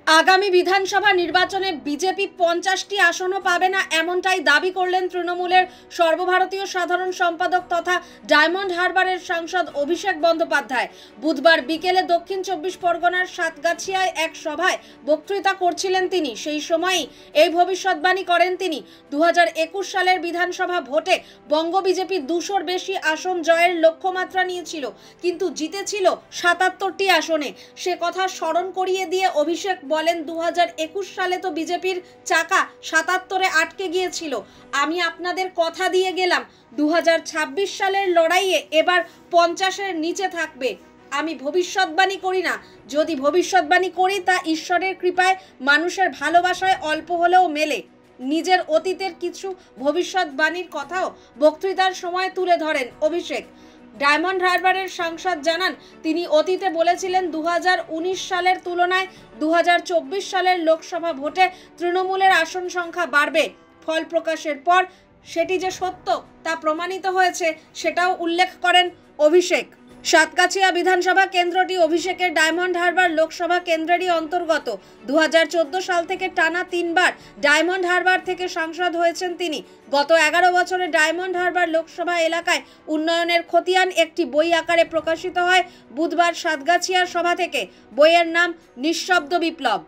আগামী বিধানসভা নির্বাচনে বিজেপি 50টি আসনও পাবে না, এমনটাই দাবি করলেন তৃণমূলের সর্বভারতীয় সাধারণ সম্পাদক তথা ডায়মন্ড হারবারের সাংসদ অভিষেক বন্দ্যোপাধ্যায়। বুধবার বিকেলে দক্ষিণ 24 পরগনার সাতগাছিয়ায় এক সভায় বক্তৃতা করছিলেন তিনি। সেই সময়ই এই ভবিষ্যৎবাণী করেন তিনি। 2021 সালের বিধানসভা ভোটে বঙ্গ বিজেপি 200-র বেশি আসন জয়ের লক্ষ্যমাত্রা নিয়েছিল, কিন্তু জিতেছিল 77টি আসনে। সে কথা স্মরণ করিয়ে দিয়ে অভিষেক বলেন, 2021 সালে তো বিজেপির চাকা 77-এ আটকে গিয়েছিল। আমি আপনাদের কথা দিয়ে গেলাম 2026 সালের লড়াইয়ে এবার 50-এর নিচে থাকবে। আমি ভবিষ্যৎবাণী করি না, যদি ভবিষ্যৎবাণী করি তা ঈশ্বরের কৃপায়, মানুষের ভালোবাসায় অল্প হলেও মেলে। নিজের অতীতের কিছু ভবিষ্যৎবাণীর কথাও বক্তৃতার সময় তুলে ধরেন অভিষেক। ডায়মন্ড হারবারের সাংসদ জানান, তিনি অতীতে বলেছিলেন 2019 সালের তুলনায় 2024 সালের লোকসভা ভোটে তৃণমূলের আসন সংখ্যা বাড়বে। ফল প্রকাশের পর সেটি যে সত্য তা প্রমাণিত হয়েছে, সেটাও উল্লেখ করেন অভিষেক। সাতগাছিয়া বিধানসভা কেন্দ্রটি অভিষেকের ডায়মন্ড হারবার লোকসভা কেন্দ্রেরই অন্তর্গত। 2014 সাল থেকে টানা 3 বার ডায়মন্ড হারবার থেকে সাংসদ হয়েছেন তিনি। গত 11 বছরে ডায়মন্ড হারবার লোকসভা এলাকায় উন্নয়নের খতিয়ান একটি বই আকারে প্রকাশিত হয় বুধবার সাতগাছিয়ার সভা থেকে। বইয়ের নাম নিঃশব্দ বিপ্লব।